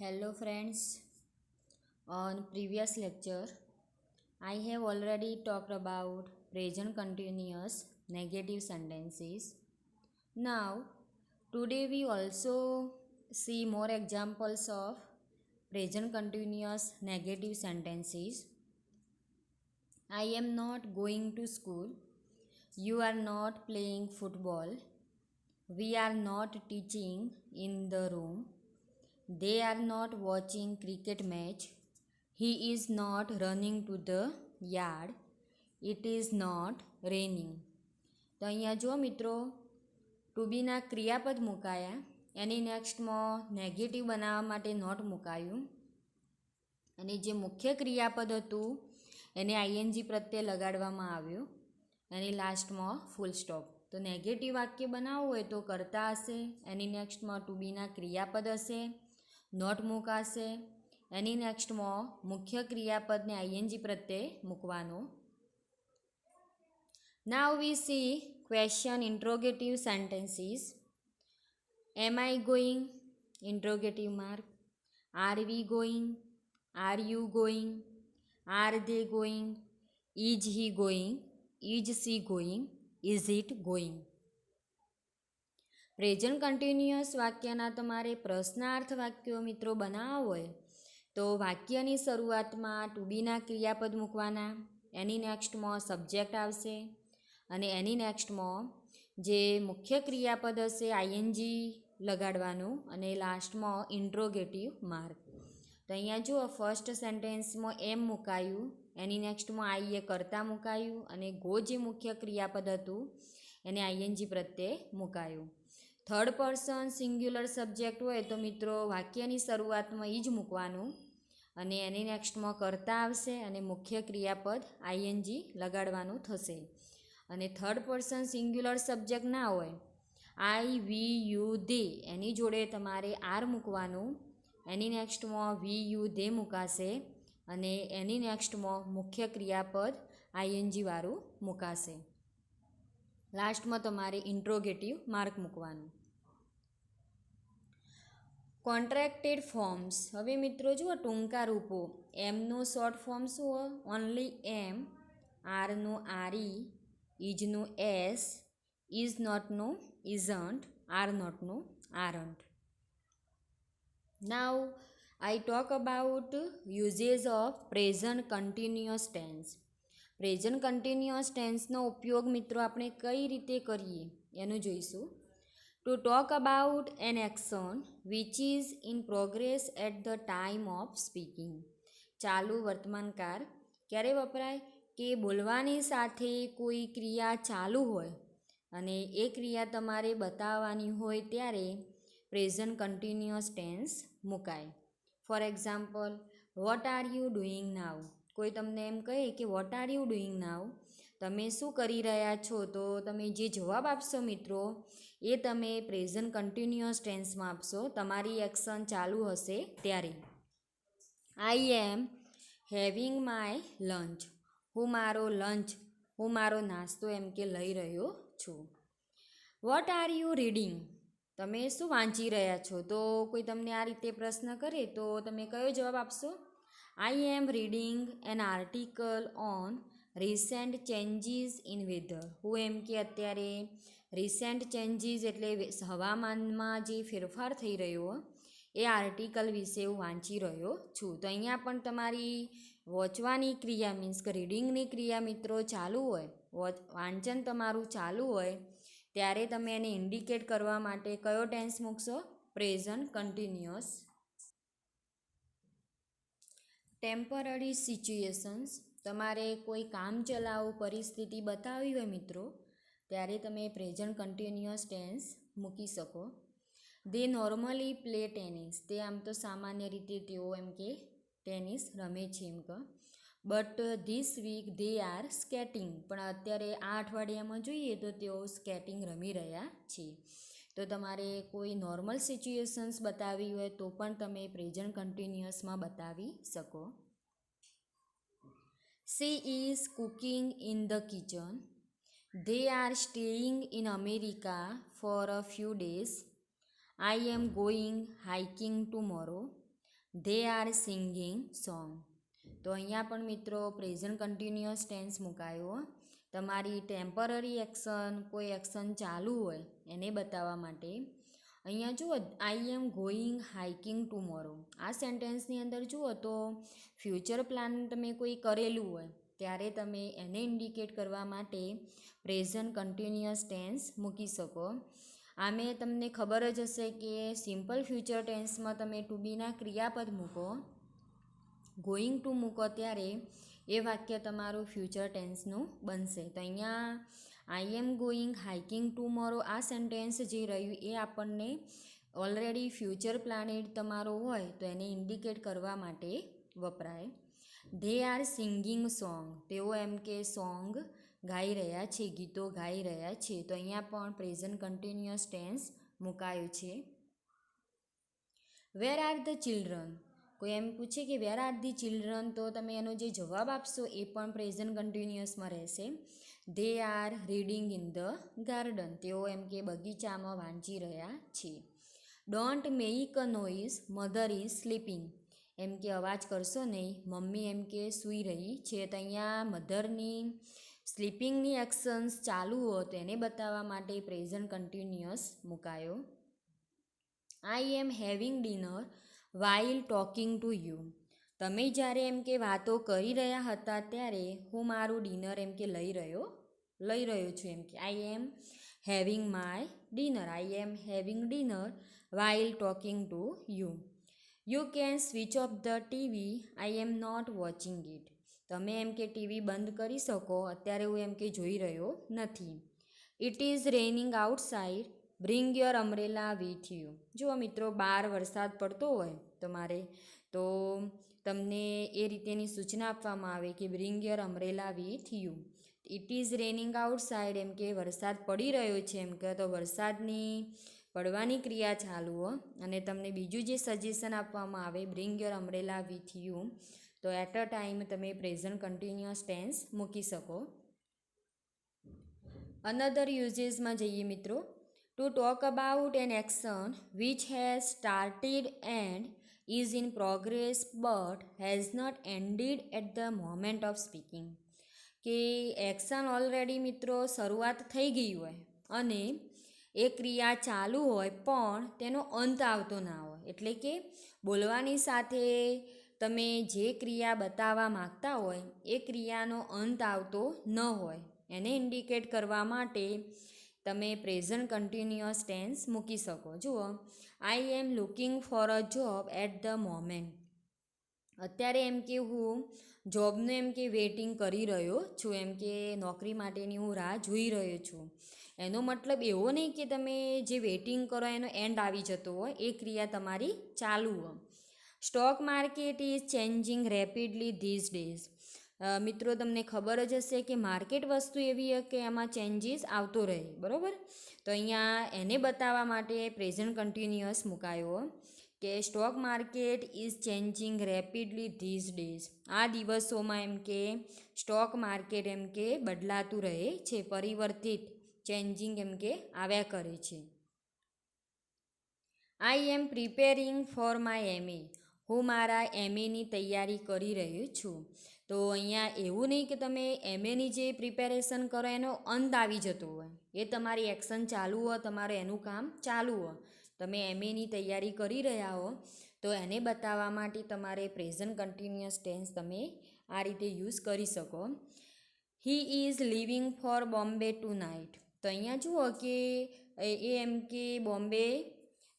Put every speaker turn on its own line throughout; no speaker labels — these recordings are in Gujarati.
Hello friends, on previous lecture I have already talked about present continuous negative sentences. Now today we also see more examples of present continuous negative sentences. I am not going to school. You are not playing football. We are not teaching in the room. They are not watching cricket match. He is not running to the yard. It is not raining. તો અહીંયા જો મિત્રો ટુ બીના ક્રિયાપદ મુકાયા એની નેક્સ્ટમાં નેગેટિવ બનાવવા માટે નોટ મુકાયું અને જે મુખ્ય ક્રિયાપદ હતું એને આઈએનજી પ્રત્યે લગાડવામાં આવ્યું એની લાસ્ટમાં ફૂલ સ્ટોપ. તો નેગેટિવ વાક્ય બનાવવું હોય તો કરતા હશે, એની નેક્સ્ટમાં ટુ બીના ક્રિયાપદ હશે, નોટ મુકાશે, એની નેક્સ્ટમાં મુખ્ય ક્રિયાપદને આઈએનજી પ્રત્યે મૂકવાનો. Now we see question interrogative sentences. Am I going interrogative mark, are we going, are you going, are they going, is he going, is she going, is it going. Present continuous વાક્યના તમારે પ્રશ્નાર્થ વાક્યો મિત્રો બનાવવા હોય તો વાક્યની શરૂઆતમાં ટુ બીના ક્રિયાપદ મૂકવાના, એની નેક્સ્ટમાં સબ્જેક્ટ આવશે અને એની નેક્સ્ટમાં જે મુખ્ય ક્રિયાપદ હશે આઈએનજી લગાડવાનું અને લાસ્ટમાં ઇન્ટ્રોગેટિવ માર્ક. તો અહીંયા જુઓ ફર્સ્ટ સેન્ટેન્સમાં એમ મુકાયું, એની નેક્સ્ટમાં આઈ એ કરતા મુકાયું અને ગો જે મુખ્ય ક્રિયાપદ હતું એને આઈએનજી પ્રત્યે મુકાયું. થર્ડ પર્સન સિંગ્યુલર સબ્જેક્ટ હોય તો મિત્રો વાક્યની શરૂઆતમાં એ જ મૂકવાનું અને એની નેક્સ્ટમાં કરતા આવશે અને મુખ્ય ક્રિયાપદ આઈએનજી લગાડવાનું થશે. અને થર્ડ પર્સન સિંગ્યુલર સબ્જેક્ટ ના હોય, આઈ વી યુ ધે એની જોડે તમારે આર મૂકવાનું, એની નેક્સ્ટમાં વી યુ ધે મુકાશે અને એની નેક્સ્ટમાં મુખ્ય ક્રિયાપદ આઈએનજીવાળું મુકાશે. લાસ્ટમાં તમારે ઇન્ટ્રોગેટિવ માર્ક મૂકવાનું. કોન્ટ્રાક્ટેડ ફોર્મ્સ. હવે મિત્રો જુઓ ટૂંકા રૂપો. એમનું શોર્ટ ફોર્મ શું હોય? ઓનલી એમ, આરનું આરઈ, ઇઝનું એસ, ઇઝ નોટનું ઇઝન્ટ, આર નોટનું aren't. Now I talk about uses of present continuous tense. Present continuous ટેન્સનો ઉપયોગ મિત્રો આપણે કઈ રીતે કરીએ એનું જોઈશું. To talk about an action which is in progress at the time of speaking. ચાલુ વર્તમાનકાળ ક્યારે વપરાય? કે બોલવાની સાથે કોઈ ક્રિયા ચાલુ હોય અને એ ક્રિયા તમારે બતાવવાની હોય ત્યારે પ્રેઝન્ટ કન્ટિન્યુઅસ ટેન્સ મુકાય. For example, what are you doing now. કોઈ તમને એમ કહે કે what are you doing now, તમે શું કરી રહ્યા છો, તો તમે જે જવાબ આપશો મિત્રો એ તમે પ્રેઝન્ટ કન્ટિન્યુઅસ ટેન્સમાં આપશો તમારી એક્શન ચાલુ હશે ત્યારે. આઈ એમ હેવિંગ માય લંચ. હું મારો નાસ્તો એમ કે લઈ રહ્યો છું. Vote are you reading. તમે શું વાંચી રહ્યા છો, તો કોઈ તમને આ રીતે પ્રશ્ન કરે તો તમે કયો જવાબ આપશો? I am reading an article on recent changes in weather. હું એમ કે અત્યારે રિસેન્ટ ચેન્જીસ એટલે હવામાનમાં જે ફેરફાર થઈ રહ્યો એ આર્ટિકલ વિશે હું વાંચી રહ્યો છું. તો અહીંયા પણ તમારી વોચવાની ક્રિયા મીન્સ કે રીડિંગની ક્રિયા મિત્રો ચાલુ હોય, વાંચન તમારું ચાલુ હોય ત્યારે તમે એને ઇન્ડિકેટ કરવા માટે કયો ટેન્સ મૂકશો? Present continuous. Temporary situations. તમારે કોઈ કામચલાઉ પરિસ્થિતિ બતાવવી હોય મિત્રો ત્યારે તમે પ્રેઝન્ટ કન્ટિન્યુઅસ ટેન્સ મૂકી શકો. દે નોર્મલી પ્લે ટેનિસ. તે આમ તો સામાન્ય રીતે તેઓ એમ કે ટેનિસ રમે છે એમ કે, but this week they are skating. પણ અત્યારે આ અઠવાડિયામાં જોઈએ તો તેઓ સ્કેટિંગ રમી રહ્યા છે. તો તમારે કોઈ નોર્મલ સિચ્યુએશન્સ બતાવવી હોય તો પણ તમે પ્રેઝન્ટ કન્ટિન્યુઅસમાં બતાવી શકો. She is cooking in the kitchen. They are staying in America for a few days. I am going hiking tomorrow. They are singing song. તો અહીંયા પણ મિત્રો પ્રેઝન્ટ કન્ટિન્યુઅસ ટેન્સ મુકાયો. તમારી ટેમ્પરરી એક્શન, કોઈ એક્શન ચાલુ હોય એને બતાવવા માટે. અહીંયા જુઓ, I am going hiking tomorrow. આ સેન્ટેન્સની અંદર જુઓ તો ફ્યુચર પ્લાન તમે કોઈ કરેલું હોય ત્યારે તમે એને ઇન્ડિકેટ કરવા માટે પ્રેઝન્ટ કન્ટિન્યુઅસ ટેન્સ મૂકી શકો. આમે તમને ખબર જ હશે કે સિમ્પલ ફ્યુચર ટેન્સમાં તમે ટુ બીના ક્રિયાપદ મૂકો, ગોઈંગ ટુ મૂકો ત્યારે એ વાક્ય તમારું ફ્યુચર ટેન્સનું બનશે. તો અહીંયા આઈ એમ ગોઈંગ હાઇકિંગ ટુમોરો આ સેન્ટેન્સ જે રહ્યું એ આપણને ઓલરેડી ફ્યુચર પ્લાનેટ તમારો હોય તો એને ઇન્ડિકેટ કરવા માટે વપરાય. They are singing song. તેઓ એમ કે સોંગ ગાઈ રહ્યા છે, ગીતો ગાઈ રહ્યા છે. તો અહીંયા પણ પ્રેઝન્ટ કન્ટિન્યુઅસ ટેન્સ મુકાયું છે. Where are the children. કોઈ એમ પૂછે કે વેર આર ધી ચિલ્ડ્રન, તો તમે એનો જે જવાબ આપશો એ પણ પ્રેઝન્ટ કન્ટિન્યુઅસમાં રહેશે. They are reading in the garden. તેઓ એમ કે બગીચામાં વાંચી રહ્યા છે. Don't make a noise, mother is sleeping. એમ કે અવાજ કરશો નહીં, મમ્મી એમ કે સૂઈ રહી છે. તો અહીંયા મધરની સ્લીપિંગની એક્શન્સ ચાલુ હોય તો એને બતાવવા માટે પ્રેઝન્ટ કન્ટિન્યુઅસ મુકાયો. I am having dinner while talking to you. તમે જ્યારે એમ કે વાતો કરી રહ્યા હતા ત્યારે હું મારું ડિનર એમ કે લઈ રહ્યો છું. એમ કે I am having my dinner. I am having dinner while talking to you. You can switch off the TV, I am not watching it. તમે એમ કે ટીવી બંધ કરી શકો, અત્યારે હું એમ કે જોઈ રહ્યો નથી. It is raining outside, bring your umbrella with you. જુઓ મિત્રો, બહાર વરસાદ પડતો હોય તમારે તો તમને એ રીતેની સૂચના આપવામાં આવે કે bring your umbrella with you. It is raining outside એમ કે વરસાદ પડી રહ્યો છે, એમ કે તો વરસાદની પડવાની ક્રિયા ચાલુ હો. અને તમને બીજું જે સજેશન આપવામાં આવે bring your umbrella with you, તો એટ અ ટાઈમ તમે પ્રેઝન્ટ કન્ટિન્યુઅસ ટેન્સ મૂકી શકો. અનધર યુઝેસમાં જઈએ મિત્રો. To talk about an action which has started and is in progress but has not ended at the moment of speaking. કે એક્શન ઓલરેડી મિત્રો શરૂઆત થઈ ગઈ હોય અને એ ક્રિયા ચાલુ હોય પણ તેનો અંત આવતો ના હોય. એટલે કે બોલવાની સાથે તમે જે ક્રિયા બતાવવા માગતા હોય એ ક્રિયાનો અંત આવતો ન હોય, એને ઇન્ડિકેટ કરવા માટે તમે પ્રેઝન્ટ કન્ટિન્યુઅસ ટેન્સ મૂકી શકો. જુઓ, I am looking for a job at the moment. અત્યારે એમ કે હું જોબનું એમ કે વેઇટિંગ કરી રહ્યો છું, એમ કે નોકરી માટેની હું રાહ જોઈ રહ્યો છું. એનો મતલબ એવો નહીં કે તમે જે વેઇટિંગ કરો એનો એન્ડ આવી જતો હોય, એ ક્રિયા તમારી ચાલુ હોય. Stock market is changing rapidly these days. મિત્રો તમને ખબર જ હશે કે માર્કેટ વસ્તુ એવી હોય કે એમાં ચેન્જીસ આવતો રહે, બરાબર. તો અહીંયા એને બતાવવા માટે પ્રેઝન્ટ કન્ટિન્યુઅસ મુકાયો કે stock market is changing rapidly these days. આ દિવસોમાં એમ કે સ્ટોક માર્કેટ એમ કે બદલાતું રહે છે, પરિવર્તિત, ચેન્જિંગ એમ કે આવ્યા કરે છે. આઈ am preparing for my MA. હું મારા એમએની તૈયારી કરી રહ્યો છું. તો અહીંયા એવું નહીં કે તમે એમએની જે પ્રિપેરેશન કરો એનો અંત આવી જતો હોય, એ તમારી એક્શન ચાલુ હોય, તમારું એનું કામ ચાલુ હોય. તમે એમએની તૈયારી કરી રહ્યા હો તો એને બતાવવા માટે તમારે પ્રેઝન્ટ કન્ટિન્યુઅસ ટેન્સ તમે આ રીતે યુઝ કરી શકો. He is living for Bombay tonight. તો અહીંયા જુઓ કે એ એમ કે બોમ્બે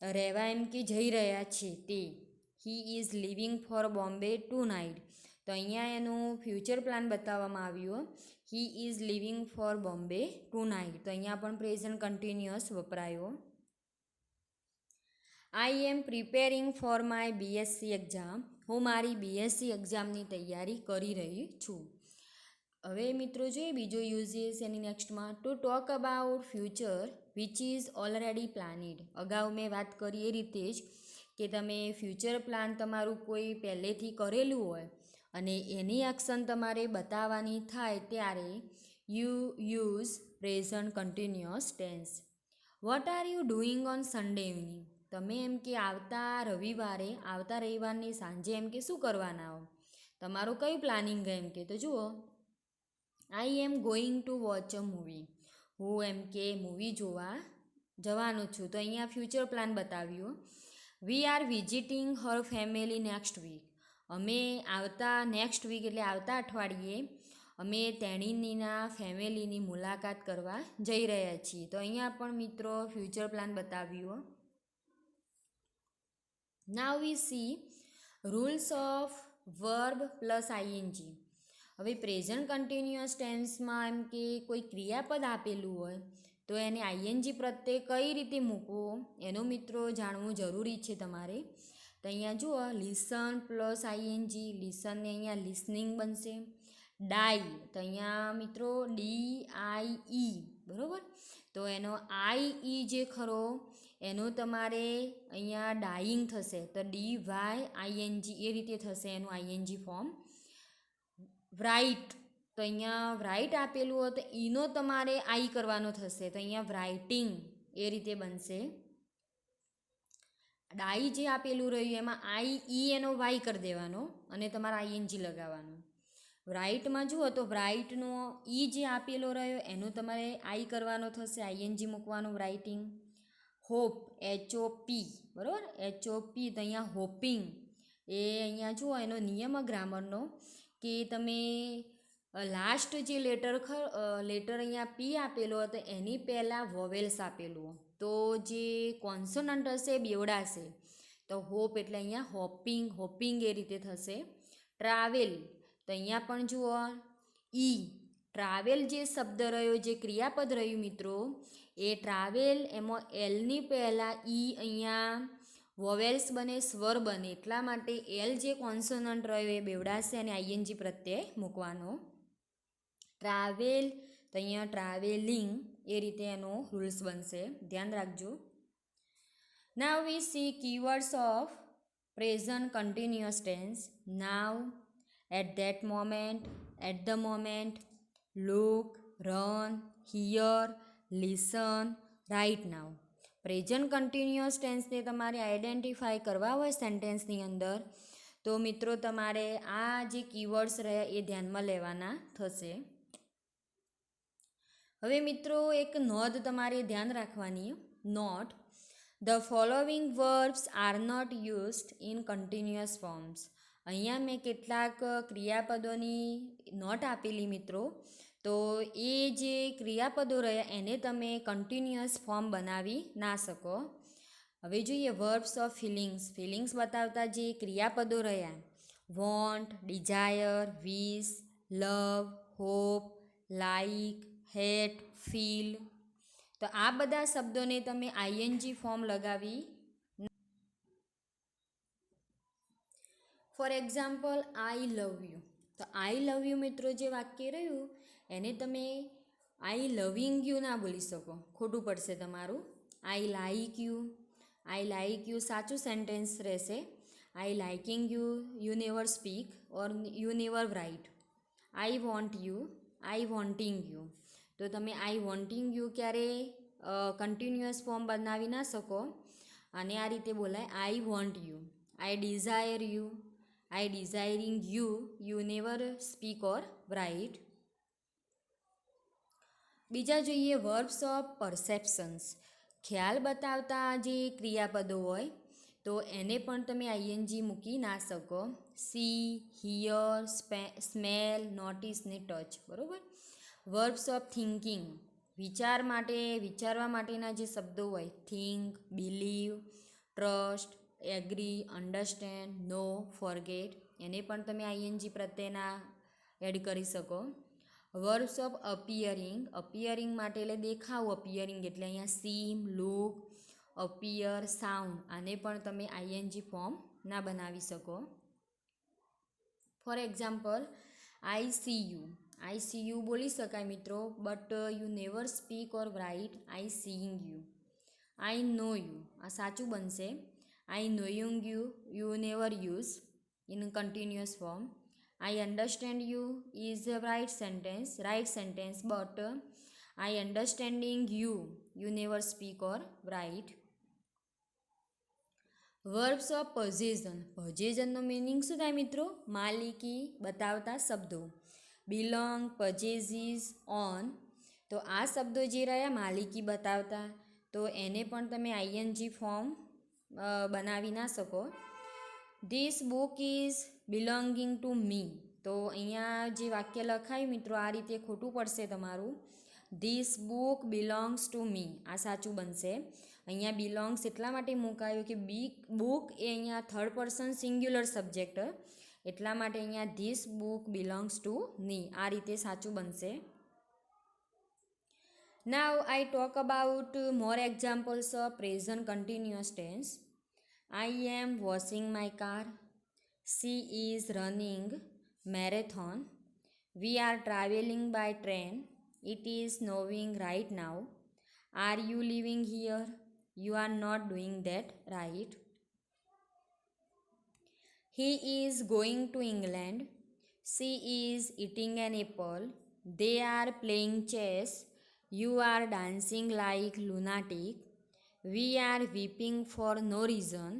રહેવા એમ કે જઈ રહ્યા છે તે. He is living for Bombay tonight. તો અહીંયા એનું ફ્યુચર પ્લાન બતાવવામાં આવ્યું. He is living for Bombay tonight. તો અહીંયા પણ પ્રેઝન્ટ કન્ટિન્યુઅસ વપરાયો. I am preparing for my BSc exam. હું મારી બીએસસી એક્ઝામની તૈયારી કરી રહી છું. હવે મિત્રો જોઈએ બીજો યુઝીસ એની નેક્સ્ટમાં. To talk about future which is already planned. અગાઉ મેં વાત કરી એ રીતે જ કે તમે ફ્યુચર પ્લાન તમારું કોઈ પહેલેથી કરેલું હોય અને એની એક્શન તમારે બતાવવાની થાય ત્યારે you use present continuous tense. What are you doing on Sunday evening. તમે એમ કે આવતા રવિવારની સાંજે એમ કે શું કરવાના હો, તમારું કયું પ્લાનિંગ એમ કે, તો જુઓ I am going to watch a movie, હું એમ કે મૂવી જોવા જવાનું છું. તો અહીંયા ફ્યુચર પ્લાન બતાવ્યું. We are visiting her family next week, અમે આવતા નેક્સ્ટ વીક એટલે આવતા અઠવાડિયે અમે તેણીના ફેમિલીની મુલાકાત કરવા જઈ રહ્યા છીએ. તો અહીંયા પણ મિત્રો ફ્યુચર પ્લાન બતાવ્યું. Now we see rules of verb plus ING. હવે પ્રેઝન્ટ કન્ટિન્યુઅસ ટેન્સમાં એમ કે કોઈ ક્રિયાપદ આપેલું હોય તો એને આઈએનજી પ્રત્યે કઈ રીતે મૂકવું એનું મિત્રો જાણવું જરૂરી છે તમારે. તો અહીંયા જુઓ લિસન પ્લસ આઈએનજી, લિસનને અહીંયા લિસનિંગ બનશે. ડાઈ તો અહીંયા મિત્રો DIE બરાબર, તો એનો આઈ જે ખરો એનો તમારે અહીંયા ડાઈંગ થશે, તો DYING એ રીતે થશે એનું આઈએનજી ફોર્મ. રાઇટ તો અહીંયા રાઇટ આપેલું હોય તો ઈનો તમારે આઈ કરવાનો થશે, તો અહીંયા રાઇટિંગ એ રીતે બનશે. ડાઈ જે આપેલું રહ્યું એમાં IE એનો વાય કરી દેવાનો અને તમારે આઈએનજી લગાવવાનું. રાઇટમાં જુઓ તો રાઇટનો ઈ જે આપેલો રહ્યો એનું તમારે આઈ કરવાનો થશે, આઈએનજી મૂકવાનું રાઇટિંગ. હોપ HOP બરાબર, HOP તો અહીંયા હોપિંગ એ અહીંયા જુઓ એનો નિયમ ગ્રામરનો કે તમે લાસ્ટ જે લેટર અહીંયા P આપેલો હતો એની પહેલાં વોવેલ્સ આપેલું, તો જે કોન્સોનન્ટ હશે એ બેવડાશે, તો હોપ એટલે અહીંયા હોપિંગ એ રીતે થશે. ટ્રાવેલ તો અહીંયા પણ જુઓ ટ્રાવેલ જે શબ્દ રહ્યો, જે ક્રિયાપદ રહ્યું મિત્રો, એ ટ્રાવેલ એમાં એલની પહેલાં અહીંયા વોવેલ્સ બને, સ્વર બને, એટલા માટે એલ જે કોન્સોનન્ટ રહ્યો એ બેવડાશે અને આઈએનજી પ્રત્યે મૂકવાનો. ટ્રાવેલ તો અહીંયા ટ્રાવેલિંગ એ રીતે એનો રૂલ્સ બનશે, ધ્યાન રાખજો. Now we see keywords of present continuous tense. Now, at that moment, at the moment, look, run, hear, listen, right now. Present continuous ટેન્સને તમારે આઈડેન્ટિફાય કરવા હોય સેન્ટેન્સની અંદર તો મિત્રો તમારે આ જે કીવર્ડ્સ રહ્યા એ ધ્યાનમાં લેવાના થશે. હવે મિત્રો એક નોંધ તમારે ધ્યાન રાખવાની. Note the following verbs are not used in continuous forms. અહીંયા મેં કેટલાક ક્રિયાપદોની નોટ આપેલી મિત્રો, તો એ જે ક્રિયાપદો રહ્યા એને તમે કન્ટિન્યુઅસ ફોર્મ બનાવી ના શકો. હવે જોઈએ વર્બ્સ ઓફ ફિલિંગ્સ બતાવતા જે ક્રિયાપદો રહ્યા, વોન્ટ, ડિઝાયર, વિશ, લવ, હોપ, લાઇક, હેટ, ફીલ, તો આ બધા શબ્દોને તમે આઈએનજી ફોર્મ લગાવી. Four example I love you, તો આઈ લવ યુ મિત્રો જે વાક્ય રહ્યું એને તમે આઈ લવિંગ યુ ના બોલી શકો, ખોટું પડશે તમારું. આઈ લાઇક યુ સાચું સેન્ટેન્સ રહેશે. I liking you, you never speak or you never write. I want you, I wanting you, તો તમે આઈ વોન્ટિંગ યુ ક્યારે કન્ટિન્યુઅસ ફોર્મ બનાવી ના શકો અને આ રીતે બોલાય I want you. I desire you, I desiring you, you never speak or write. બીજા જોઈએ વર્બ્સ ઓફ પરસેપ્શન્સ. ખ્યાલ બતાવતા જે ક્રિયાપદો હોય તો એને પણ તમે આઈએનજી મૂકી ના શકો. સી, હિયર, સ્મેલ, નોટિસ ને ટચ, બરાબર. વર્બ્સ ઓફ થિંકિંગ, વિચારવા માટેના જે શબ્દો હોય, think, believe, trust, agree, understand, know, forget, એને પણ તમે આઈએનજી પ્રત્યેના એડ કરી શકો. વર્બ્સ ઓફ અપિયરિંગ માટે એટલે દેખાવું, અપિયરિંગ એટલે અહીંયા સીમ, લુક, અપિયર, સાઉન્ડ, આને પણ તમે આઈએનજી ફોર્મ ના બનાવી શકો. For example I see you બોલી શકાય મિત્રો, but you never speak or write I seeing you. I know you, આ સાચું બનશે. I knowing you, you never use in continuous form. I understand you is a right sentence, but I understanding you, you never speak or write. Verbs of possession. પોઝેશનનો મિનિંગ શું થાય મિત્રો? માલિકી બતાવતા શબ્દો. Belong, possesses, own. તો આ શબ્દો જે રહ્યા માલિકી બતાવતા, તો એને પણ તમે આઈએનજી ફોર્મ બનાવી ના શકો. This book is belonging to me. તો અહીંયા જે વાક્ય લખાયું મિત્રો આ રીતે ખોટું પડશે તમારું. This book belongs to me, આ સાચું બનશે. અહીંયા બિલોંગ્સ એટલા માટે મુકાયું કે બુક એ અહીંયા થર્ડ પર્સન સિંગ્યુલર સબ્જેક્ટ, એટલા માટે અહીંયા this book belongs to me, આ રીતે સાચું બનશે. Now I talk about more examples of present continuous tense. I am washing my car. She is running marathon. We are travelling by train. It is snowing right now. Are you living here? You are not doing that right. He is going to England. She is eating an apple. They are playing chess. You are dancing like lunatic. We are weeping for no reason.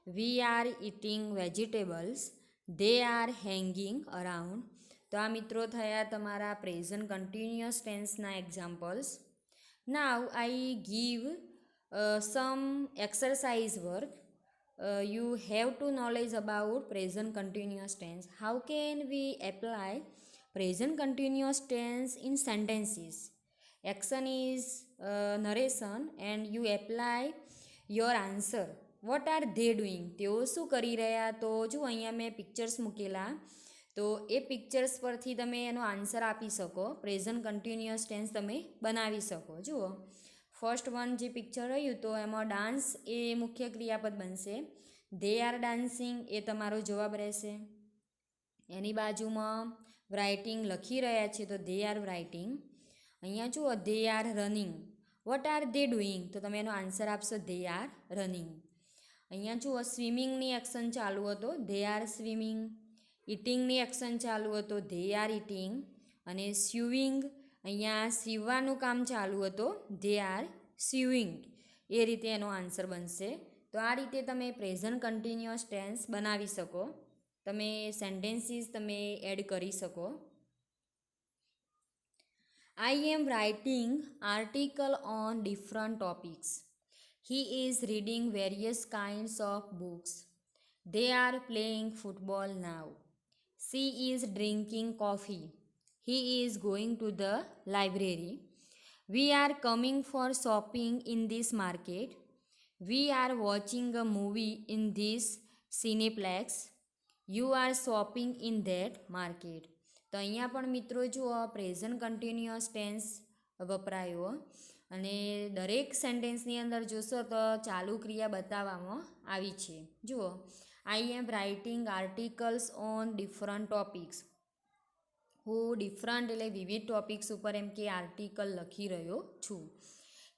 We are eating vegetables. They are hanging around. તો આ મિત્રો થયા તમારા પ્રેઝન્ટ કન્ટિન્યુઅસ ટેન્સના examples. Now I give some exercise work. You have to knowledge about present continuous tense. How can we apply present continuous tense in sentences? Action is narration and you apply your answer. What are they doing? તેઓ શું કરી રહ્યા? તો જો અહીંયા મેં પિક્ચર્સ મૂકેલા, તો એ પિક્ચર્સ પરથી તમે એનો આન્સર આપી શકો. પ્રેઝન્ટ કન્ટિન્યુઅસ ટેન્સ તમે બનાવી શકો. જુઓ, ફર્સ્ટ વન જે પિક્ચર રહ્યું તો એમાં ડાન્સ એ મુખ્ય ક્રિયાપદ બનશે. ધે આર ડાન્સિંગ એ તમારો જવાબ રહેશે. એની બાજુમાં રાઇટિંગ લખી રહ્યા છે તો ધે આર રાઇટિંગ. અહીંયા જુઓ they are running. What are they doing? તો તમે એનો આન્સર આપશો ધે આર રનિંગ. અહીંયા જુઓ સ્વિમિંગની એક્શન ચાલુ હતો, ધે આર સ્વિમિંગ. ઇટિંગની એક્શન ચાલુ હતો, ધે આર ઇટિંગ. અને સ્યુઇંગ, અહીંયા સીવવાનું કામ ચાલુ હતું, ધે આર સ્યુઇંગ. એ રીતે એનો આન્સર બનશે. તો આ રીતે તમે પ્રેઝન્ટ કન્ટિન્યુઅસ ટેન્સ બનાવી શકો. તમે સેન્ટેન્સીસ તમે એડ કરી શકો. I am writing article on different topics. He is reading various kinds of books. They are playing football now. She is drinking coffee. He is going to the library. We are coming for shopping in this market. We are watching a movie in this cineplex. You are shopping in that market. તો અહીંયા પણ મિત્રો જુઓ પ્રેઝન્ટ કન્ટિન્યુઅસ ટેન્સ વપરાયો અને દરેક સેન્ટેન્સની અંદર જોશો તો ચાલુ ક્રિયા બતાવવામાં આવી છે. જુઓ, I am writing articles on different topics. હું ડિફરન્ટ એટલે વિવિધ ટોપિક્સ ઉપર એમ કે આર્ટિકલ લખી રહ્યો છું.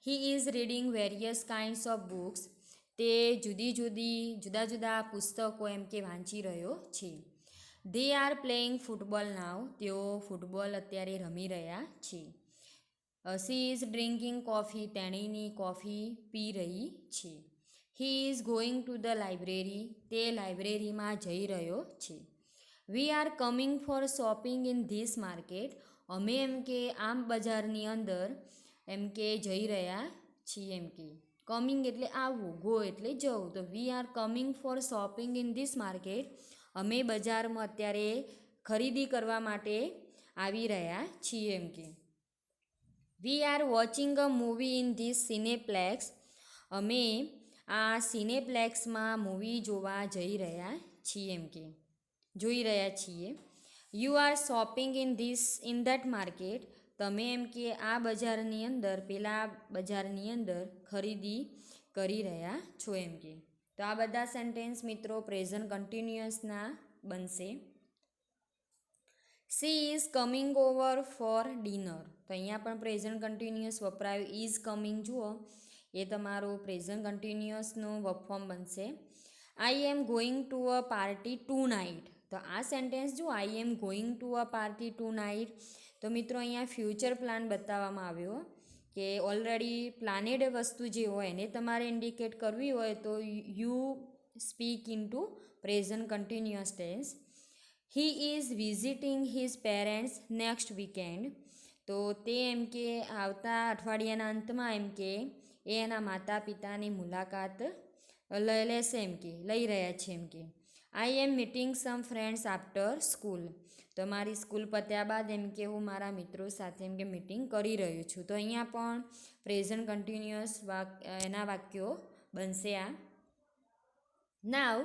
He is reading various kinds of books. તે જુદા જુદા પુસ્તકો એમ કે વાંચી રહ્યો છે. They are playing football now. તેઓ ફૂટબોલ અત્યારે રમી રહ્યા છે. She is drinking coffee. તેણીની કોફી પી રહી છે. He is going to the library. તે લાઇબ્રેરીમાં જઈ રહ્યો છે. We are coming for shopping in this market. અમે એમ કે આમ બજારની અંદર એમ કે જઈ રહ્યા છીએ. એમ કે કમિંગ એટલે આવવું, ગો એટલે જવું. તો વી are coming for shopping in this market. અમે બજારમાં અત્યારે ખરીદી કરવા માટે આવી રહ્યા છીએ. એમ કે we are watching a movie in this cineplex. અમે આ સિનેપ્લેક્સમાં મૂવી જોવા જઈ રહ્યા છીએ. એમ કે જોઈ રહ્યા છીએ. You are shopping in that market. તમે એમ કે આ બજારની અંદર, પેલા બજારની અંદર ખરીદી કરી રહ્યા છો. એમ કે તો આ બધા સેન્ટેન્સ મિત્રો પ્રેઝન્ટ કન્ટિન્યુઅસના બનશે. She is coming over for dinner. તો અહીંયા પણ પ્રેઝન્ટ કન્ટિન્યુઅસ વપરાયું. ઇઝ કમિંગ જુઓ એ તમારો પ્રેઝન્ટ કન્ટિન્યુઅસનું વર્બ ફોર્મ બનશે. I am going to a party tonight. તો આ સેન્ટેન્સ જો I am going to a party tonight, તો મિત્રો અહીંયા ફ્યુચર પ્લાન બતાવવામાં આવ્યો કે ઓલરેડી પ્લાનેડ વસ્તુ જે હોય એને તમારે ઇન્ડિકેટ કરવી હોય તો you speak into present continuous tense. He is visiting his parents next weekend. તો તે એમ કે આવતા અઠવાડિયાના અંતમાં એમ કે એ એના માતા પિતાની મુલાકાત લેશે એમ કે લઈ રહ્યા છે એમ કે I M meeting sum friends after school. તો મારી સ્કૂલ પત્યા બાદ એમ કે હું મારા મિત્રો સાથે એમ કે મીટિંગ કરી રહ્યો છું. તો અહીંયા પણ પ્રેઝન્ટ કન્ટિન્યુઅસ એના વાક્યો બનશે આ. Now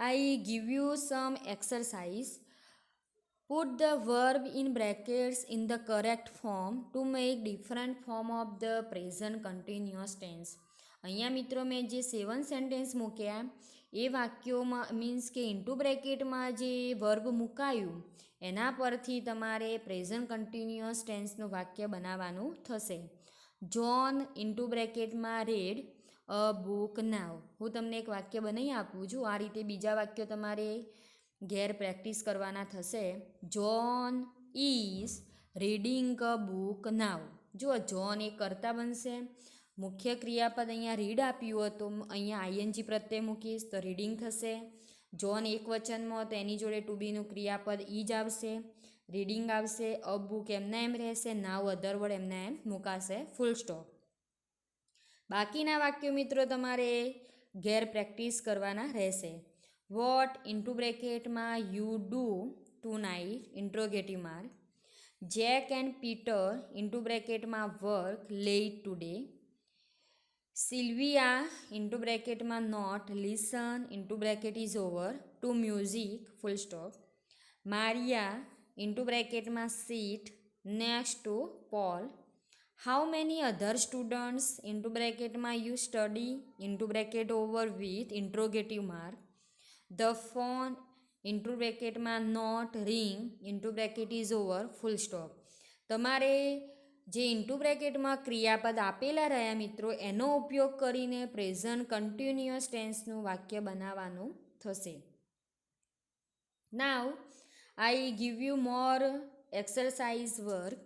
I give you some exercise. Put the verb in brackets in the correct form to make different form of the present continuous tense. અહીંયા મિત્રો મેં જે 7 સેન્ટેન્સ મૂક્યા એ વાક્યોમાં મીન્સ કે ઇન્ટુ બ્રેકેટમાં જે વર્બ મુકાયું એના પરથી તમારે પ્રેઝન્ટ કન્ટિન્યુઅસ ટેન્સનું વાક્ય બનાવવાનું થશે. જોન ઇન્ટુ બ્રેકેટમાં રેડ અ બુક નાવ. હું તમને એક વાક્ય બનાવી આપું છું. આ રીતે બીજા વાક્યો તમારે ઘેર પ્રેક્ટિસ કરવાના થશે. John is reading a book now. જુઓ જોન એ કર્તા બનશે. મુખ્ય ક્રિયાપદ અહીંયા રીડ આપ્યું હતું, અહીંયા આઈએનજી પ્રત્યે મૂકીશ તો રીડિંગ થશે. જોન એક વચનમાં તો એની જોડે ટુ બીનું ક્રિયાપદ ઈ જ આવશે, રીડિંગ આવશે. અ બુક એમના એમ રહેશે, નાવ અધર વર્ડ એમના એમ મુકાશે, ફૂલ સ્ટોપ. બાકીના વાક્યો મિત્રો તમારે ઘેર પ્રેક્ટિસ કરવાના રહેશે. વોટ ઇન્ટુ બ્રેકેટમાં you do tonight interrogative mark. Jack and Peter into બ્રેકેટમાં work late today. Sylvia into બ્રેકેટમાં not listen into bracket is over to music full stop. Maria into બ્રેકેટમાં sit next to Paul. How many other students into બ્રેકેટમાં you study into bracket over with interrogative mark. The phone into બ્રેકેટમાં not ring into bracket is over full stop. તમારે જે ઇન્ટુ બ્રેકેટમાં ક્રિયાપદ આપેલા રહ્યા મિત્રો એનો ઉપયોગ કરીને પ્રેઝન્ટ કન્ટિન્યુઅસ ટેન્સનું વાક્ય બનાવવાનું થશે. Now I give you more exercise work.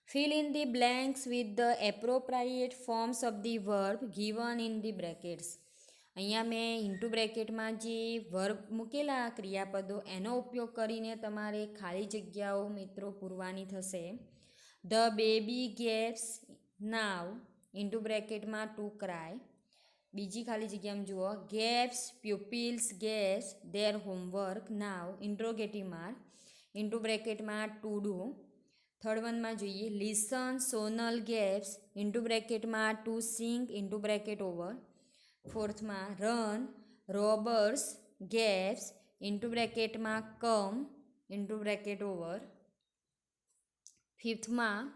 Fill in the blanks with the appropriate forms of the verb given in the brackets. અહીંયા મેં ઇન્ટુ બ્રેકેટમાં જે વર્બ મૂકેલા ક્રિયાપદો એનો ઉપયોગ કરીને તમારે ખાલી જગ્યાઓ મિત્રો પૂરવાની થશે. The baby gaps now into બ્રેકેટમાં ટુ ક્રાય. બીજી ખાલી જગ્યામાં જુઓ gaps pupils gaps their homework now interrogative mark into બ્રેકેટમાં ટુ ડુ. થર્ડ વનમાં જોઈએ લિસન સોનલ ગેપ્સ ઇન્ટુ બ્રેકેટમાં to sing into bracket over. ફોર્થમાં રન રોબર્સ ગેપ્સ ઇન્ટુ બ્રેકેટમાં કમ ઇન્ટુ બ્રેકેટ ઓવર. ફિફ્થમાં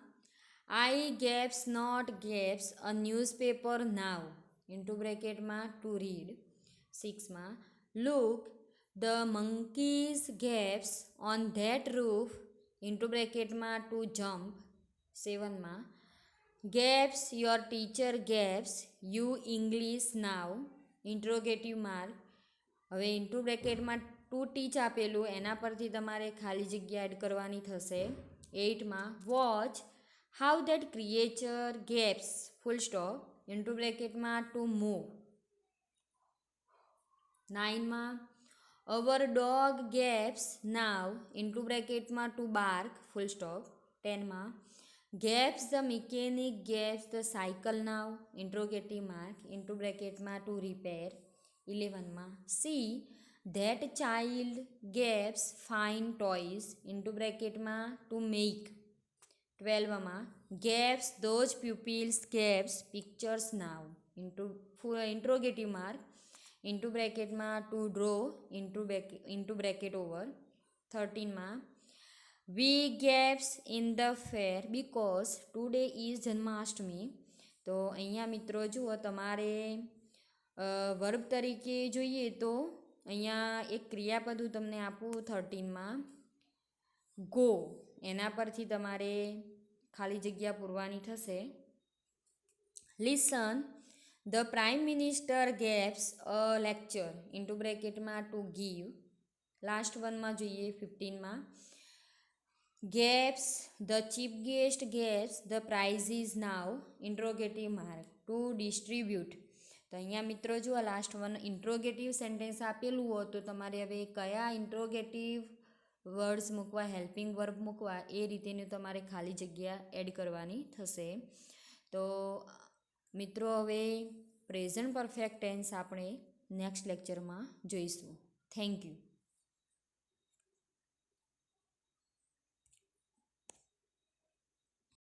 I gaps not gaps a newspaper now into બ્રેકેટમાં ટુ રીડ. સિક્સમાં look the monkeys gaps on that roof into બ્રેકેટમાં ટુ જમ્પ. સેવનમાં gaps your teacher gaps you English now interrogative mark. હવે ઇન્ટુ બ્રેકેટમાં ટુ ટીચ આપેલું એના પરથી તમારે ખાલી જગ્યા એડ કરવાની થશે. 8માં watch how that creature gaps full stop into બ્રેકેટમાં ટુ મૂવ. 9માં our dog gaps now into બ્રેકેટમાં ટુ બાર્ક ફૂલ સ્ટોપ. 10માં gaps the mechanic gaps the cycle now interrogative mark into બ્રેકેટમાં ટુ રિપેર. 11માં see that child gaps fine toys into બ્રેકેટમાં ટુ મેક. 12માં gaps those pupils gaps pictures now interrogative mark into બ્રેકેટમાં to draw into bracket over. 13માં we gaps in the fair because today is Janmashtami. તો અહીંયા મિત્રો જુઓ તમારે વર્બ તરીકે જોઈએ તો અહીંયા એક ક્રિયાપદ હું તમને આપું 13માં ગો એના પરથી તમારે ખાલી જગ્યા પૂરવાની થશે. Listen the prime minister gaps a lecture into બ્રેકેટમાં ટુ ગીવ. લાસ્ટ વનમાં જોઈએ 15માં gaps the chief guest gaps the prize is now interrogative mark to distribute. તો અહીંયા મિત્રો જો આ લાસ્ટ વન ઇન્ટ્રોગેટિવ સેન્ટેન્સ આપેલું હોય તો તમારે હવે કયા ઇન્ટ્રોગેટિવ વર્ડ્સ મૂકવા, હેલ્પિંગ વર્બ મૂકવા, એ રીતેની તમારે ખાલી જગ્યા એડ કરવાની થશે. તો મિત્રો હવે પ્રેઝન્ટ પરફેક્ટ ટેન્સ આપણે નેક્સ્ટ લેક્ચરમાં જોઈશું. Thank you.